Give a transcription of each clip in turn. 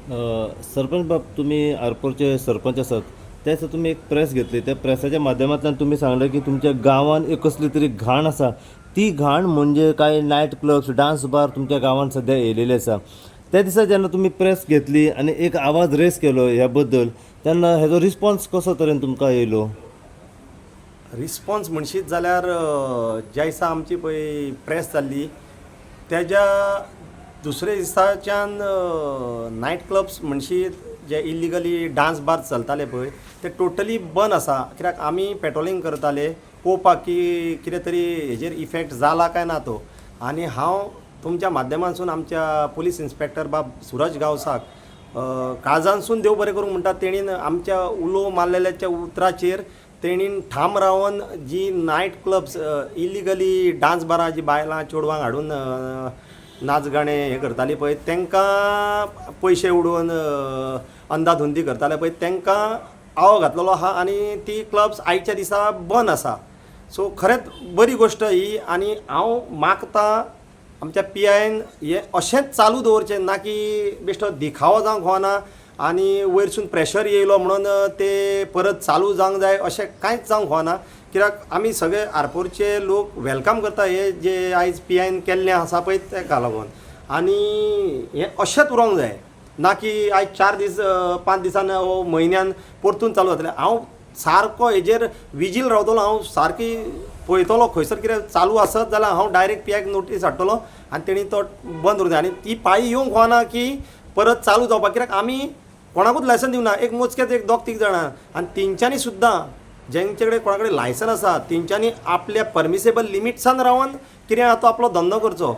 सरपंच बाब, तुम्ही आरपोरचे सरपंच आसात. त्याच तुम्ही एक प्रेस घेतली. त्या प्रेसाच्या माध्यमांतल्यान तुम्ही सांगले की तुमच्या गांवांत एक कसली तरी घाण आसा. ती घाण म्हणजे काय नायट क्लब्स, डान्स बार तुमच्या गांवांत सध्या येयलेले आसा. त्या दिसा जेन्ना तुम्ही प्रेस घेतली आनी एक आवाज रेस केलो ह्या बद्दल, तेन्ना हेजो रिस्पॉन्स कसो तरेन तुमकां येयलो? रिस्पॉन्स म्हणशीत जाल्यार ज्या दिसा आमची पळय प्रेस जाल्ली तेज्या दुसऱ्या दिसाच्यान नायट क्लब्स म्हणशीत जे इल्लिगली डान्स बार चलताले पळय ते टोटली बंद आसा. कित्याक आमी पेट्रोलिंग करताले पळोवपाक की कितें तरी हेजेर इफेक्ट जाला काय ना तो. आनी हांव तुमच्या माध्यमांतसून आमच्या पुलीस इन्स्पेक्टर बाब सुरज गावसाक काळजांतसून देव बरें करूंक म्हणटा. तेणीन आमच्या उलो मारलेल्याच्या उतराचेर तेणीन ठाम रावन जी नायट क्लब्स इल्लिगली डान्स बारां जी बायलां चेडवांक हाडून नाच गाणे हे करताली पळय तांकां पयशे उडोवन अंधाधुंदी करताले पळय तांकां आवो घातलेलो आहा आनी ती क्लब्स आयच्या दिसा बंद आसा. सो खरेंच बरी गोश्ट ही. आनी हांव मागतां आमच्या PIन हे अशेंच चालू दवरचें ना की बेश्टो दिखावो जावंक फावना आनी वयरसून प्रेशर येयलो म्हणून ते परत चालू जावंक जाय अशें कांयच जावंक फावना. कित्याक आमी सगळे आरपोरचे लोक वेलकम करता हे जे आयज PIन केल्लें आसा पळय तेका लागून. आनी हें अशेंच उरोंक जाय ना की आयज 4 दीस 5 दिसान वो म्हयन्यान परतून चालू जातलें. हांव सारको हेजेर विजील रावतलो. हांव सारकी पळयतलो खंयसर कितें चालू आसत जाल्यार हांव डायरेक्ट PIक नोटीस हाडटलो आनी तेणी तो बंद उरता. आनी ती पाळी येवंक फावना की परत चालू जावपाक. कित्याक आमी कोणाकूच लायसन दिवना. एक मोजकेच एक 2-3 जाणां आनी तेंच्यांनी सुद्दां जेंचे कडेन कोणा कडेन लायसन आसा तेंच्यांनी आपल्या परमिसेबल लिमिट्सान रावन कितें आहा तो आपलो धंदो करचो.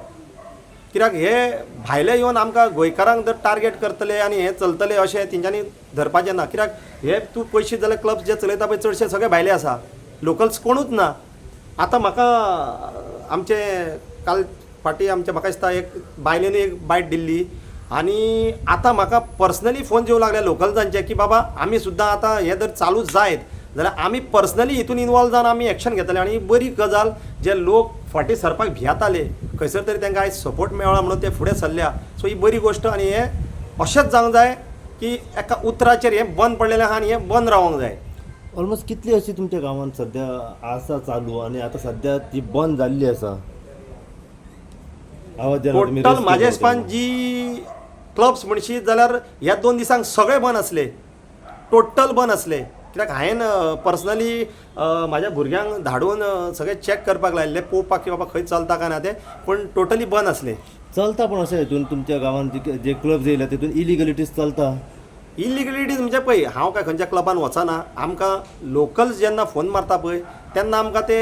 कित्याक हे भायले येवन आमकां गोंयकारांक जर टार्गेट करतले आनी हे चलतले अशें तेंच्यांनी धरपाचें ना. कित्याक हे तूं पयशे जाल्यार क्लब्स जे चलयता पळय चडशे सगळे भायले आसा, लोकल्स कोणूच ना. आतां म्हाका आमचे काल फाटीं म्हाका दिसता एक बायलेनी एक बायट दिल्ली आनी आतां म्हाका पर्सनली फोन येवंक लागले लोकल्सांचे की बाबा आमी सुद्दां आतां हे जर चालू जायत जाल्यार आमी पर्सनली हितून इनवॉल्व जावन आमी एक्शन घेतले. आनी बरी गजाल जे लोक फाटीं सरपाक भियाताले खंयसर तरी तांकां आयज सपोर्ट मेळ्ळा म्हणून ते फुडें सरल्या. सो ही बरी गोश्ट. आनी हे अशेंच जावंक जाय की एका उतराचेर हें बंद पडलेलें आहा आनी हें बंद रावंक जाय. ऑलमोस्ट कितली अशी तुमच्या गांवांत सध्या आसा चालू आनी आतां सध्या ती बंद जाल्ली आसा? आवाज जेन्ना तुमी टोटल रेस म्हाज्या केलो हिसपान तेन्ना. जी क्लब्स म्हणशीत जाल्यार ह्या 2 दिसांक सगळे बंद आसले. टोटल बंद आसले. कित्याक हांवें पर्सनली म्हाज्या भुरग्यांक धाडून सगळे चॅक करपाक लायिल्ले पळोवपाक की बाबा खंय चलता काय ना तें. पूण टोटली बंद आसले. चलता पण अशें हितून तुमच्या गांवांत जे क्लब्स येयल्या तितून इलिगलिटीज चलता? इलिगलिटीज म्हणजे पळय हांव काय खंयच्या क्लबान वचना. आमकां लोकल्स जेन्ना फोन मारता पळय तेन्ना आमकां ते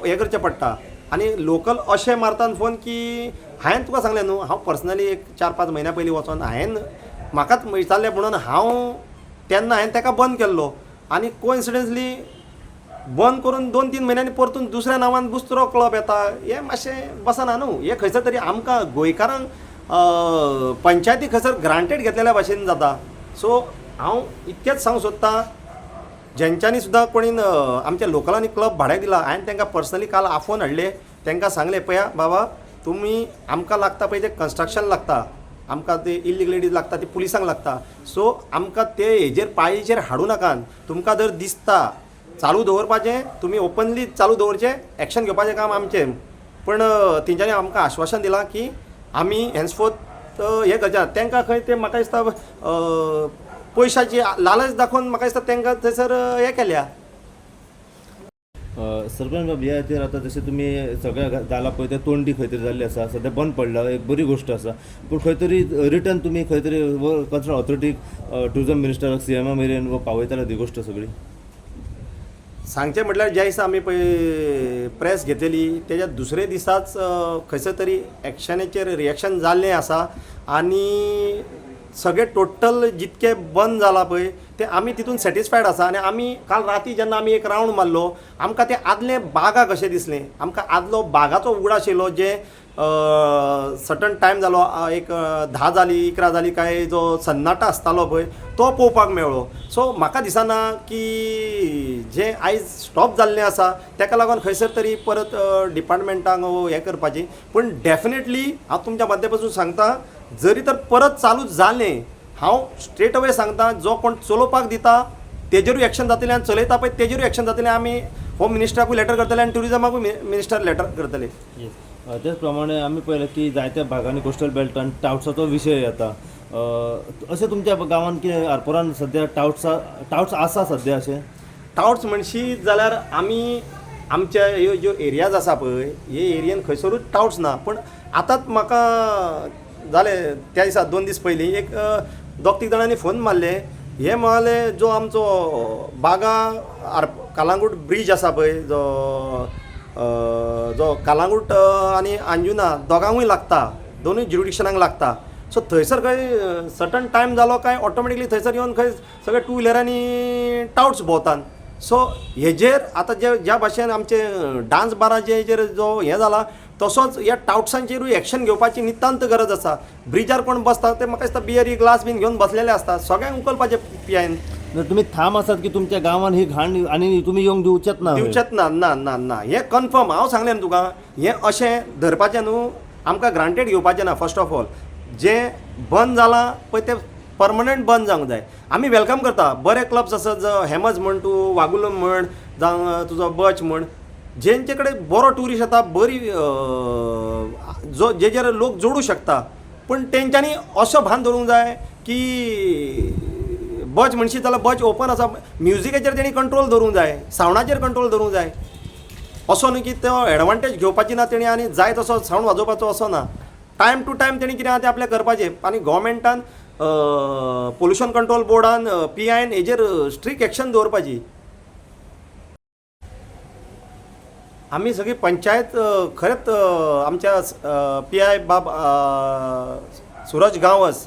हें करचें पडटा. आनी लोकल अशें मारतात फोन की हांवें तुका सांगलें न्हू हांव पर्सनली एक 4-5 म्हयन्या पयलीं वचोन हांवें म्हाकाच विचारलें म्हणून हांव तेन्ना हांवें ताका बंद केल्लो. आनी कोइन्सिडन्सली बंद करून 2-3 म्हयन्यांनी परतून दुसऱ्या नांवान दुसरो क्लब येता. हें मातशें बसना न्हू. हें खंयसर तरी आमकां गोंयकारांक पंचायती खंयसर ग्रांटेड घेतलेल्या भाशेन जाता. सो हांव इतकेंच सांगूंक सोदतां जेंच्यांनी सुद्दां कोणीन आमच्या लोकलांनी क्लब भाड्याक दिला हांवें तांकां पर्सनली काल आफोन हाडले. तांकां सांगलें पळया बाबा तुमी आमकां लागता पळय तें कन्स्ट्रक्शन लागता, आमकां ते इल्लिगलिटीज लागता ती पुलिसांक लागता. सो आमकां ते हेजेर पाळयेचेर हाडूं नाकात. तुमकां जर दिसता चालू दवरपाचें तुमी ओपनली चालू दवरचें, एक्शन घेवपाचें काम आमचें. पण तेंच्यांनी आमकां आश्वासन दिलां की आमी हेन्सफोर्थ हें करचें. तांकां खंय ते म्हाका दिसता पयशाची लालच दाखोवन म्हाका दिसता तांकां थंयसर हें केल्या. सरपंच बाब, ह्या हाचेर आतां जशें तुमी सगळ्या जाला पळय ते तोंडी खंय तरी जाल्ली आसा, सद्या बंद पडला, एक बरी गोश्ट आसा. पूण खंय तरी रिटर्न तुमी खंय तरी कन्सर्न ऑथॉरिटीक टुरिजम मिनिस्टराक CMA मेरेन पावयताले ती गोश्ट सगळी? सांगचें म्हटल्यार ज्या दिसा आमी पळय प्रेस घेतलेली तेज्या दुसरे दिसाच खंयसर तरी एक्शनाचेर रिएक्शन जाल्लें आसा. आनी सगळे टोटल जितके बंद जाला पळय ते आमी तितून सॅटिस्फायड आसा. आनी आमी काल राती जेन्ना आमी एक रावंड मारलो आमकां तें आदलें बागा कशें दिसलें. आमकां आदलो बागाचो उगडास येयलो जे सटन टायम जालो एक 10 जाली 11 जाली काय जो सन्नाटो आसतालो पळय तो पळोवपाक मेळ्ळो. सो म्हाका दिसना की जें आयज स्टॉप जाल्लें आसा ताका लागून खंयसर तरी परत डिपार्टमेंटाक हें करपाची. पूण डेफिनेटली हांव तुमच्या माध्यमांतसून सांगता जरी तर परत चालू जालें हांव स्ट्रेट अवे सांगता जो कोण चलोवपाक दिता तेजेरूय एक्शन जातलें आनी चलयता पळय तेजेरूय एक्शन जातलें. आमी होम मिनिस्टराकूय लेटर करतले आनी ट्युरिजमाकूय मिनिस्टर लेटर करतले. त्याच प्रमाणे आमी पळयलें की जायत्या भागांनी कोस्टल बेल्टान टावट्साचो विशय येता. अशें तुमच्या गांवांत कितें आरपोरान सद्या टावट्स आसा सद्या अशें? टावट्स म्हणशी जाल्यार आमी आमच्या ह्यो ज्यो एरियाज आसा पळय हे एरियेन खंयसरूच टावट्स ना. पूण आतांच म्हाका जाले त्या दिसा 2 दीस पयलीं एक 2-3 जाणांनी फोन मारले. हे म्हणाले जो आमचो बागा कालांगूट ब्रीज आसा पळय जो कालांगूट आनी अंजुना दोगांकूय लागता, दोनूय ज्युरिडिक्शनाक लागता. सो थंयसर खंय सर्टन टायम जालो काय ऑटोमॅटिकली थंयसर येवन खंय सगळे 2 व्हिलरांनी टावट्स भोंवतात. सो हेजेर आतां ज्या भाशेन आमचे डान्स बाराचेर जो हें जाला तसोच ह्या टावट्सांचेरूय एक्शन घेवपाची नितांत गरज आसा. ब्रिजार कोण बसता ते म्हाका दिसता बियरी ग्लास बीन घेवन बसलेले आसता. सगळ्यांक उखलपाचें पियान. तुमी ठाम आसात की तुमच्या गांवांत ही घाण आनी तुमी येवंक दिवचेत ना? दिवचेत ना. ना ना ना हें कन्फर्म हांव सांगलें न्हू तुका. हें अशें धरपाचें न्हू आमकां ग्रांटेड घेवपाचें ना. फर्स्ट ऑफ ऑल जें बंद जालां पळय तें परमनंट बंद जावंक जाय. आमी वेलकम करता बरे क्लब्स आसत हेमज म्हण तूं वागुलम म्हण जावं तुजो बच म्हण जेंचे कडेन बरो ट्युरिस्ट येता बरी जेजेर लोक जोडूं शकता. पूण तेंच्यांनी असो भान धरूंक जाय की बच म्हणशी जाल्यार बच ओपन आसा. म्युजिकाचेर तेणी कंट्रोल धरूंक जाय, सावंडाचेर कंट्रोल धरूंक जाय. असो न्हू की तो एडवांटेज घेवपाची ना तेणी आनी जाय तसो सावंड वाजोवपाचो असो ना. टायम टू टायम तेणी कितें आहा तें आपलें करपाचें. आनी गोवोरमेंटान पोल्युशन कंट्रोल बोर्डान PIN हेजेर स्ट्रिक्ट एक्शन दवरपाची. आमी सगळी पंचायत खरेंच आमच्या PI बाब सुरज गांवस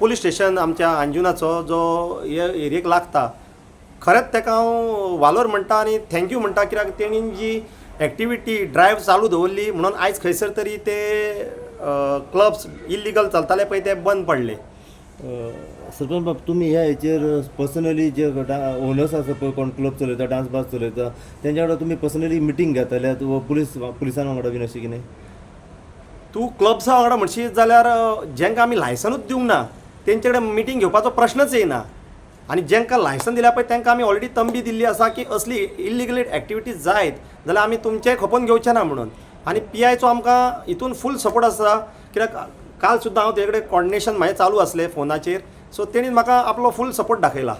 पुलीस स्टेशन आमच्या अंजुनाचो जो हे एरियेक लागता खरेंच ताका हांव वालोर म्हणटा आनी थँक्यू म्हणटा. कित्याक तेणी जी एक्टिविटी ड्रायव्ह चालू दवरली म्हणून आयज खंयसर तरी ते क्लब्स इल्लिगल चलताले पळय ते बंद पडले. सरपंच बाब तुमी ह्या हेचेर पर्सनली जे ओनर्स आसा पळय कोण क्लब चलयता डान्स बार चलयता तेंच्या वांगडा तुमी पर्सनली मिटींग घेतल्यात वा पुलिसां वांगडा बीन अशें कितें? तूं क्लब्सा वांगडा म्हणशी जाल्यार जेंकां आमी लायसनूच दिवंक ना तेंचे कडेन मिटींग घेवपाचो प्रश्नच येना. आनी जेंकां लायसन दिल्या पळय तांकां आमी ऑलरेडी तंबी दिल्ली आसा की असली इल्लिगल एक्टिविटीज जायत जाल्यार आमी तुमचें खपोवन घेवचें ना म्हणून. आनी PIचो आमकां हितून फूल सपोर्ट आसा. कित्याक काल सुद्दां हांव तेजे कडेन कॉर्डिनेशन म्हाजें चालू आसलें फोनाचेर. सो तेणीन म्हाका आपलो फूल सपोर्ट दाखयला.